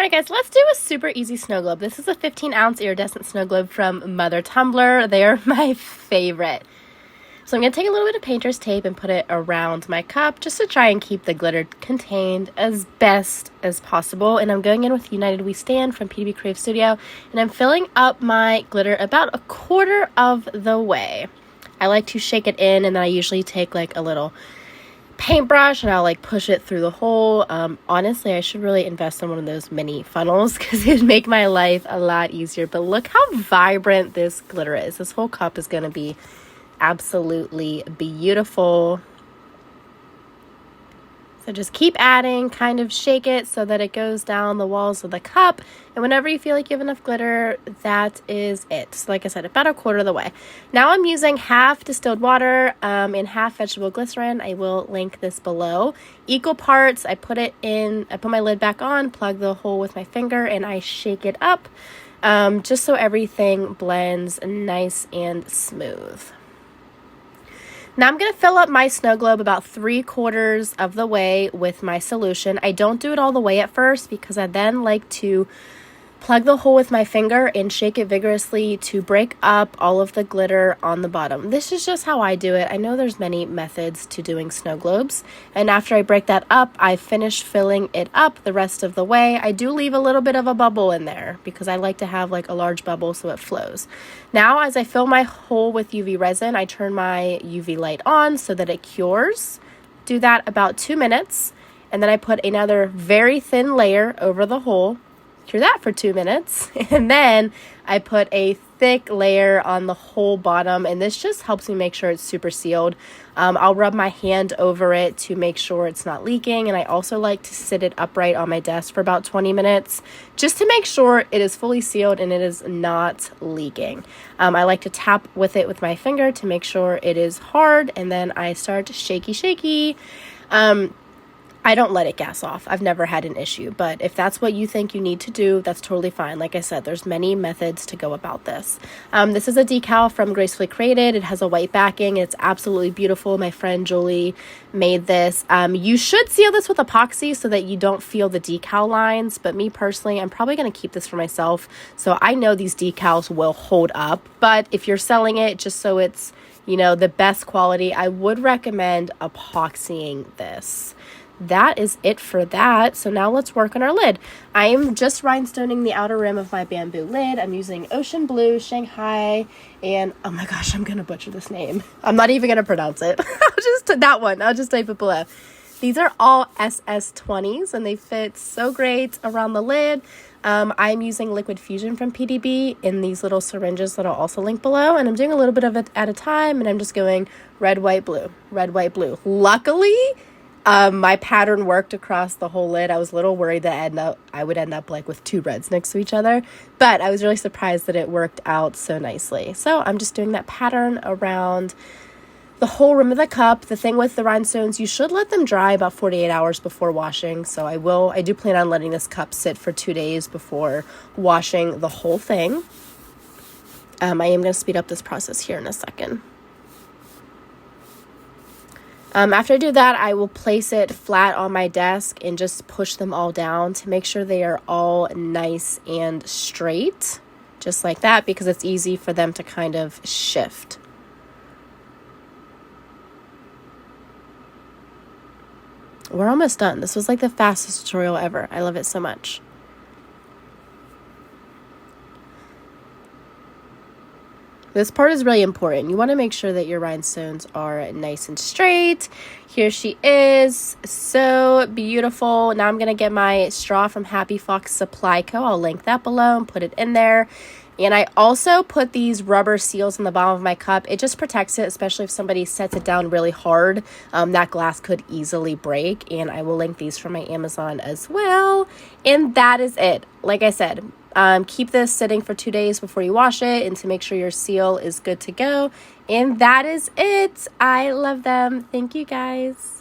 Alright guys, let's do a super easy snow globe. This is a 15-ounce iridescent snow globe from Mother Tumbler. They are my favorite. So I'm going to take a little bit of painter's tape and put it around my cup just to try and keep the glitter contained as best as possible. And I'm going in with United We Stand from PDB Creative Studio, and I'm filling up my glitter about a quarter of the way. I like to shake it in, and then I usually take like a little paintbrush and I'll like push it through the hole. Honestly, I should really invest in one of those mini funnels because it'd make my life a lot easier. But look how vibrant this glitter is. This whole cup is going to be absolutely beautiful. So just keep adding, kind of shake it so that it goes down the walls of the cup. And whenever you feel like you have enough glitter, that is it. So like I said, about a quarter of the way. Now I'm using half distilled water and half vegetable glycerin. I will link this below. Equal parts, I put my lid back on, plug the hole with my finger, and I shake it up just so everything blends nice and smooth. Now I'm going to fill up my snow globe about 3/4 of the way with my solution. I don't do it all the way at first because I then like to plug the hole with my finger and shake it vigorously to break up all of the glitter on the bottom. This is just how I do it. I know there's many methods to doing snow globes. And after I break that up, I finish filling it up the rest of the way. I do leave a little bit of a bubble in there because I like to have like a large bubble so it flows. Now, as I fill my hole with UV resin, I turn my UV light on so that it cures. Do that about 2 minutes. And then I put another very thin layer over the hole. Cure that for 2 minutes, and then I put a thick layer on the whole bottom, and this just helps me make sure it's super sealed. I'll rub my hand over it to make sure it's not leaking, and I also like to sit it upright on my desk for about 20 minutes just to make sure it is fully sealed and it is not leaking. I like to tap with it with my finger to make sure it is hard, and then I start shaky. I don't let it gas off. I've never had an issue, but if that's what you think you need to do, that's totally fine. Like I said, there's many methods to go about this. This is a decal from Gracefully Created. It has a white backing. It's absolutely beautiful. My friend Julie made this. You should seal this with epoxy so that you don't feel the decal lines, but me personally, I'm probably going to keep this for myself. So I know these decals will hold up, but if you're selling it just so it's, you know, the best quality, I would recommend epoxying this. That is it for that. So now let's work on our lid. I am just rhinestoning the outer rim of my bamboo lid. I'm using Ocean Blue, Shanghai, and oh my gosh, I'm going to butcher this name. I'm not even going to pronounce it. I'll just type it below. These are all SS20s and they fit so great around the lid. I'm using Liquid Fusion from PDB in these little syringes that I'll also link below. And I'm doing a little bit of it at a time, and I'm just going red, white, blue, red, white, blue. Luckily, my pattern worked across the whole lid. I was a little worried that I would end up like with two reds next to each other, but I was really surprised that it worked out so nicely. So I'm just doing that pattern around the whole rim of the cup. The thing with the rhinestones, you should let them dry about 48 hours before washing. So I do plan on letting this cup sit for 2 days before washing the whole thing. I am going to speed up this process here in a second. After I do that, I will place it flat on my desk and just push them all down to make sure they are all nice and straight, just like that, because it's easy for them to kind of shift. We're almost done. This was like the fastest tutorial ever. I love it so much. This part is really important. You want to make sure that your rhinestones are nice and straight. Here she is. So beautiful. Now I'm going to get my straw from Happy Fox Supply Co. I'll link that below and put it in there. And I also put these rubber seals on the bottom of my cup. It just protects it, especially if somebody sets it down really hard. That glass could easily break. And I will link these from my Amazon as well. And that is it. Like I said, keep this sitting for 2 days before you wash it and to make sure your seal is good to go. And that is it. I love them. Thank you guys.